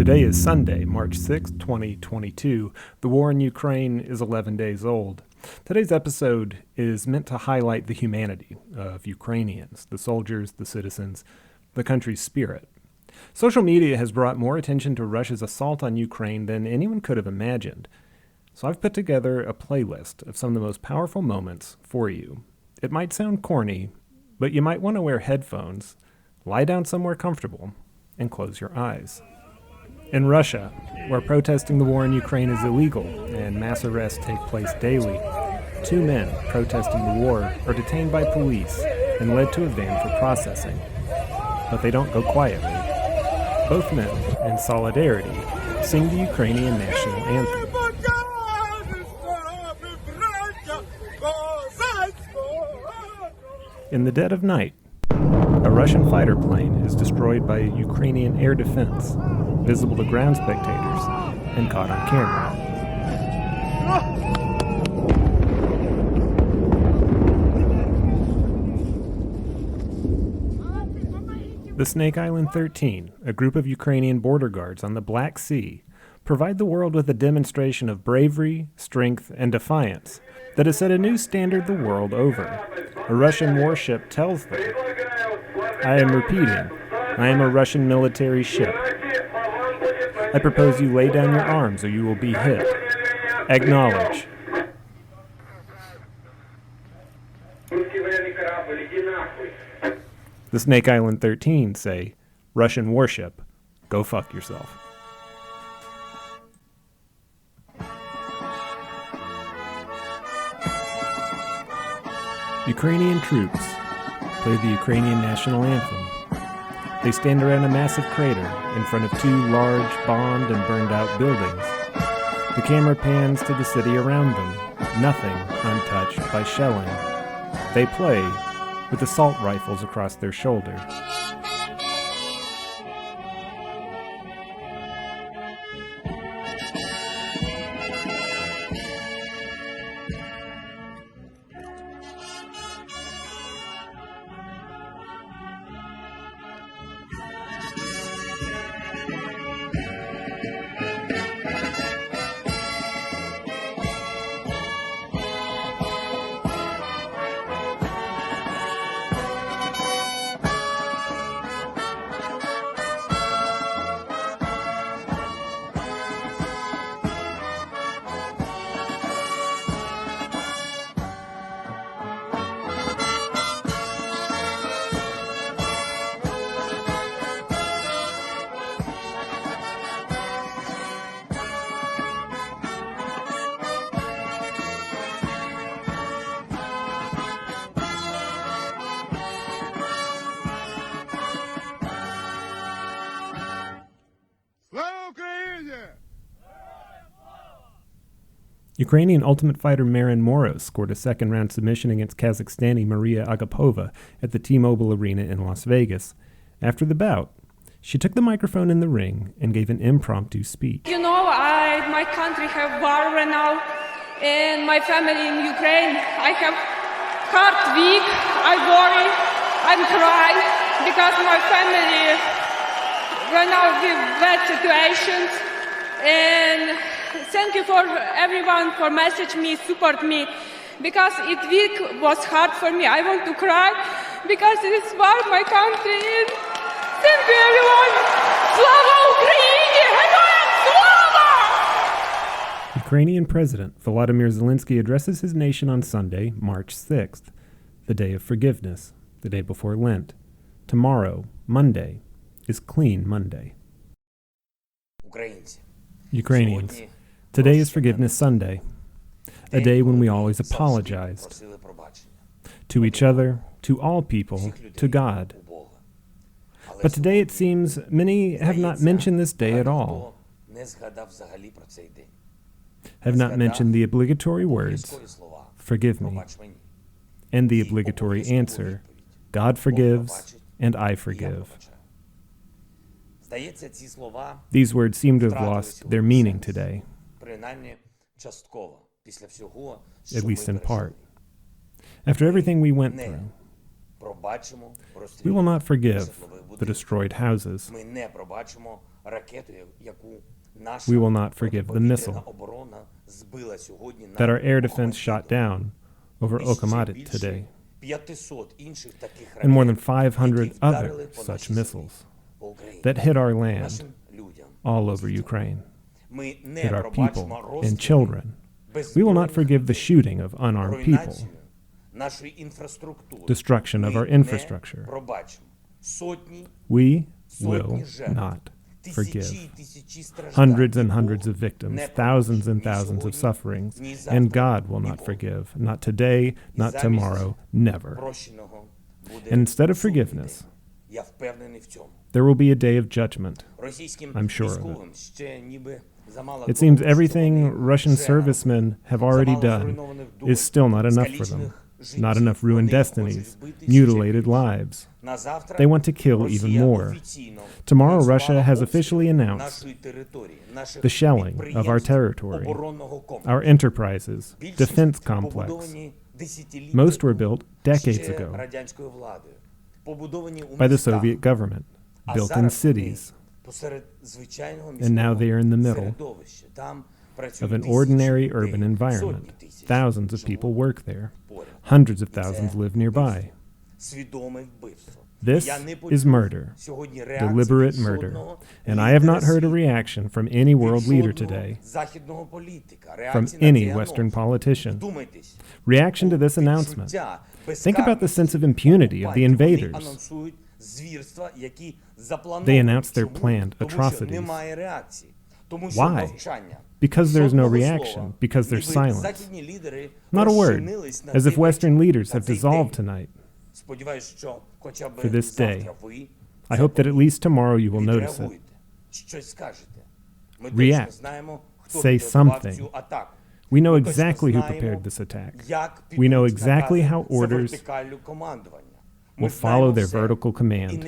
Today is Sunday, March 6, 2022. The war in Ukraine is 11 days old. Today's episode is meant to highlight the humanity of Ukrainians, the soldiers, the citizens, the country's spirit. Social media has brought more attention to Russia's assault on Ukraine than anyone could have imagined. So I've put together a playlist of some of the most powerful moments for you. It might sound corny, but you might want to wear headphones, lie down somewhere comfortable, and close your eyes. In Russia, where protesting the war in Ukraine is illegal and mass arrests take place daily, 2 men protesting the war are detained by police and led to a van for processing. But they don't go quietly. Both men, in solidarity, sing the Ukrainian national anthem. In the dead of night, a Russian fighter plane is destroyed by Ukrainian air defense, visible to ground spectators and caught on camera. The Snake Island 13, a group of Ukrainian border guards on the Black Sea, provide the world with a demonstration of bravery, strength, and defiance that has set a new standard the world over. A Russian warship tells them, "I am repeating, I am a Russian military ship. I propose you lay down your arms or you will be hit. Acknowledge." The Snake Island 13 say, "Russian warship, go fuck yourself." Ukrainian troops play the Ukrainian national anthem. They stand around a massive crater in front of 2 large, bombed and burned out buildings. The camera pans to the city around them, nothing untouched by shelling. They play with assault rifles across their shoulder. Slava Ukraini! Ukrainian Ultimate Fighter Marin Moros scored a second-round submission against Kazakhstani Maria Agapova at the T-Mobile Arena in Las Vegas. After the bout, she took the microphone in the ring and gave an impromptu speech. You know, my country have war right now, and my family in Ukraine, I have heart weak, I worry, I'm crying, because my family right now with bad situations, and thank you for everyone for message me, support me, because it week was hard for me. I want to cry because it's war my country is. Thank you everyone. Slava Ukraini! Heroiam Slava! Ukrainian President Volodymyr Zelensky addresses his nation on Sunday, March 6th, the day of forgiveness, the day before Lent. Tomorrow, Monday, is Clean Monday. Ukrainians, today is Forgiveness Sunday, a day when we always apologized to each other, to all people, to God. But today it seems many have not mentioned this day at all, have not mentioned the obligatory words, "Forgive me," and the obligatory answer, "God forgives and I forgive." These words seem to have lost their meaning today, at least in part. After everything we went through, we will not forgive the destroyed houses, We will not forgive the missile that our air defense shot down over Okamarit today, and more than 500 other such missiles that hit our land all over Ukraine, hit our people and children. We will not forgive the shooting of unarmed people, destruction of our infrastructure. We will not forgive. Hundreds and hundreds of victims, thousands and thousands of sufferings, and God will not forgive. Not today, not tomorrow, never. And instead of forgiveness, there will be a day of judgment. I'm sure of it. It seems everything Russian servicemen have already done is still not enough for them. Not enough ruined destinies, mutilated lives. They want to kill even more. Tomorrow, Russia has officially announced the shelling of our territory, our enterprises, defense complex. Most were built decades ago by the Soviet government, built in cities. And now they are in the middle of an ordinary urban environment. Thousands of people work there. Hundreds of thousands live nearby. This is murder, deliberate murder, and I have not heard a reaction from any world leader today, from any Western politician. Reaction to this announcement. Think about the sense of impunity of the invaders. They announced their planned atrocities. Why? Because there's no reaction, because there's silence. Not a word, as if Western leaders have dissolved tonight. For this day, I hope that at least tomorrow you will notice it. React. Say something. We know exactly who prepared this attack. We know exactly how orders will follow their vertical command.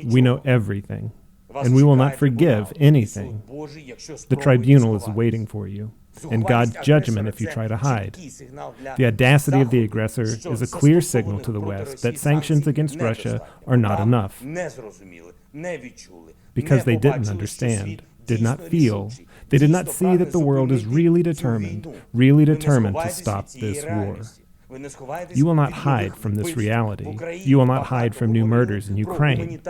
We know everything. And we will not forgive anything. The tribunal is waiting for you, and God's judgment if you try to hide. The audacity of the aggressor is a clear signal to the West that sanctions against Russia are not enough, because they didn't understand, did not feel, they did not see that the world is really determined to stop this war. You will not hide from this reality. You will not hide from new murders in Ukraine.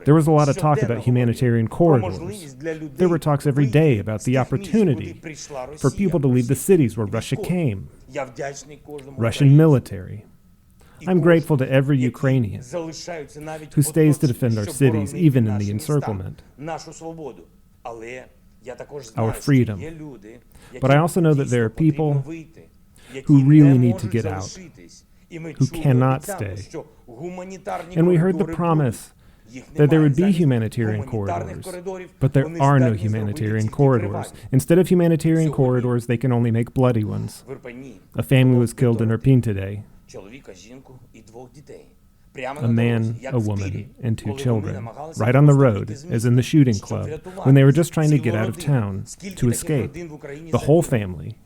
There was a lot of talk about humanitarian corridors. There were talks every day about the opportunity for people to leave the cities where Russia came. Russian military. I'm grateful to every Ukrainian who stays to defend our cities, even in the encirclement. Our freedom. But I also know that there are people who really need to get out, who cannot stay. And we heard the promise that there would be humanitarian corridors, but there are no humanitarian corridors. Instead of humanitarian corridors, they can only make bloody ones. A family was killed in Irpin today. A man, a woman, and 2 children, right on the road, as in the shooting club, when they were just trying to get out of town, to escape. The whole family.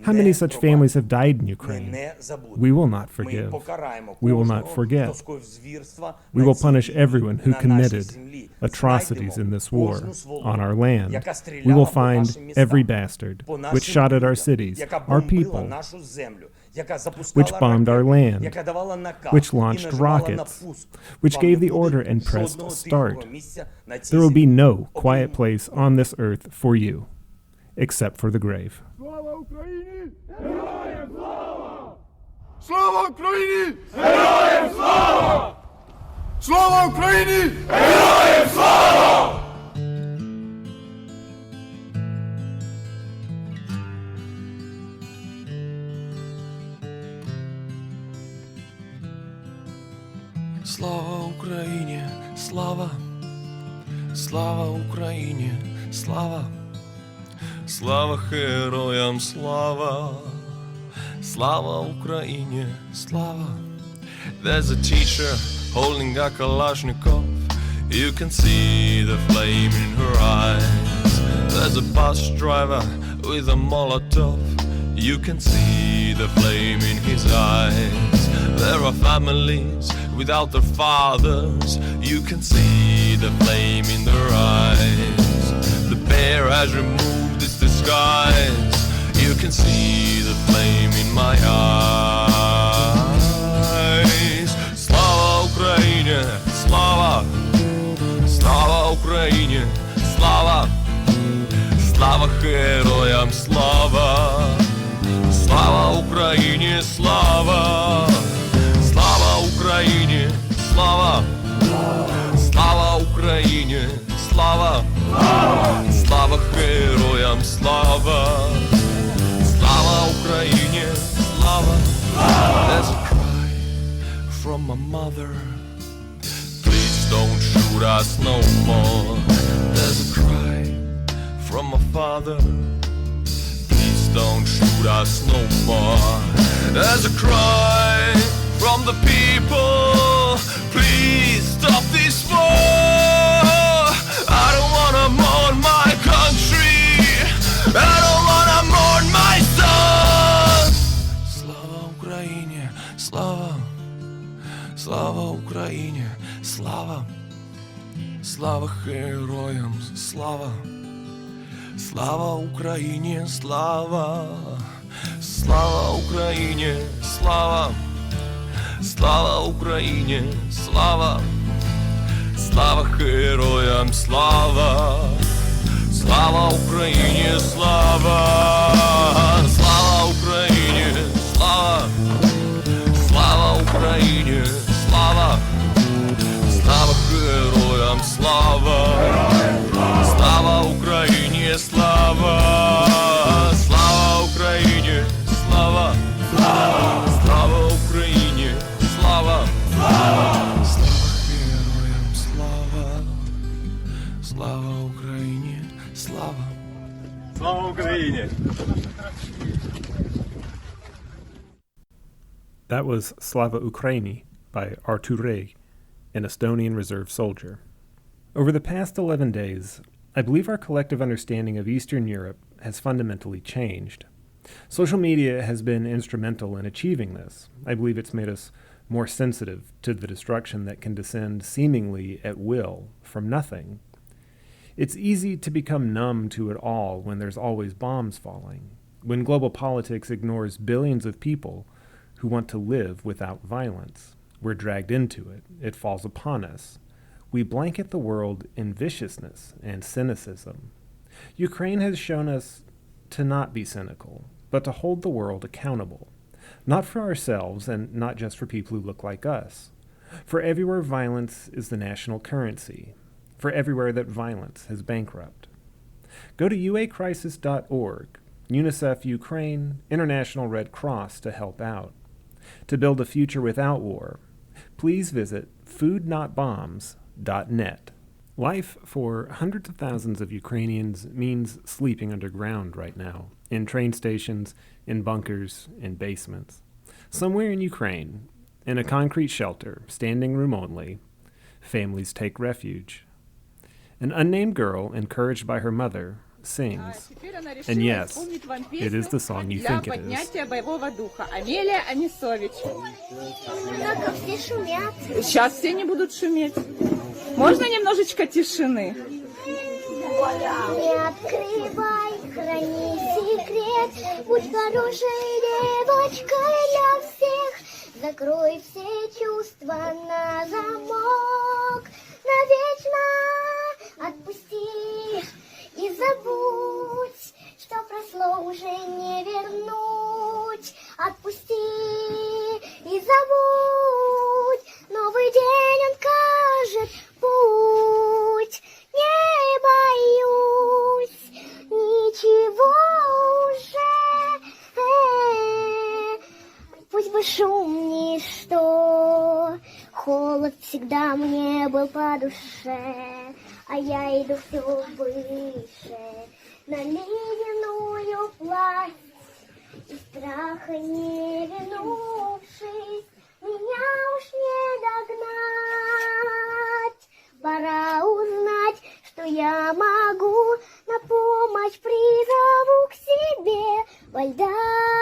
How many such families have died in Ukraine? We will not forgive. We will not forget. We will punish everyone who committed atrocities in this war on our land. We will find every bastard which shot at our cities, our people, which bombed our land, which launched rockets, which gave the order and pressed start. There will be no quiet place on this earth for you, except for the grave. Slava Ukraini! Heroiam Slava! Slava Ukraini! Heroiam Slava! Slava Ukraini! Heroiam Slava! Слава Україні, слава, слава Україні, слава. Слава Heroiam Slava, Slava Ukraini, Slava. There's a teacher holding a Kalashnikov. You can see the flame in her eyes. There's a bus driver with a Molotov. You can see the flame in his eyes. There are families without their fathers. You can see the flame in their eyes. The bear has removed its disguise. You can see the flame in my eyes. Slava Ukraini, Slava! Slava Ukraini, Slava! Slava Heroiam Slava! Slava Ukraini, Slava! Slava Ukraini, Slava! Slava Ukraini, Slava! Slava Heroiam Slava! Slava Ukraini, Slava! There's a cry from my mother. Please don't shoot us no more. There's a cry from my father. Please don't shoot us no more. There's a cry from the people. Please stop this war. I don't wanna mourn my country. I don't wanna mourn my son. Slava Ukraini, Slava! Slava Ukraini, Slava! Slava Heroiam Slava! Slava Ukraini, Slava! Slava Ukraini, Slava! Slava Ukraini, Slava! Slava Heroiam Slava! Slava Ukraini, Slava! Slava Ukraini, Slava! Slava Ukraini, Slava! Slava Heroiam Slava! Slava Ukraini, Slava! Slava Ukraini, Slava! Slava Ukraini, Slava! Slava Heroiam Slava! Slava Ukraini, Slava! Слава Україні! That was Slava Ukraini by Arture, an Estonian reserve soldier. Over the past 11 days, I believe our collective understanding of Eastern Europe has fundamentally changed. Social media has been instrumental in achieving this. I believe it's made us more sensitive to the destruction that can descend seemingly at will from nothing. It's easy to become numb to it all when there's always bombs falling, when global politics ignores billions of people who want to live without violence. We're dragged into it. It falls upon us. We blanket the world in viciousness and cynicism. Ukraine has shown us to not be cynical, but to hold the world accountable, not for ourselves and not just for people who look like us. For everywhere violence is the national currency, for everywhere that violence has bankrupt. Go to uacrisis.org, UNICEF Ukraine, International Red Cross to help out. To build a future without war, please visit foodnotbombs.net. Life for hundreds of thousands of Ukrainians means sleeping underground right now, in train stations, in bunkers, in basements. Somewhere in Ukraine, in a concrete shelter, standing room only, families take refuge. An unnamed girl, encouraged by her mother, sings. And yes, it is the song you think it is. Сейчас все не будут шуметь. Можно немножечко тишины? Не открывай, храни секрет, будь хорошей девочкой для всех. Закрой все чувства на замок, навечно отпусти и забудь, что прошло уже не вернуть. Отпусти и забудь, новый день он кажет путь. Не боюсь ничего уже, пусть бы шум ничто, холод всегда мне был по душе, а я иду все выше на ледяную власть, и страха не вернувшись, меня уж не догнать. Пора узнать, что я могу, на помощь призову к себе во льдах.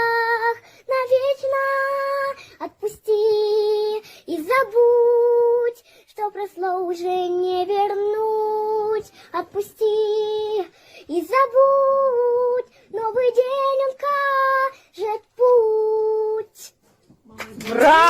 не вернуть. Отпусти и забудь, новый день он кажет путь. Браво!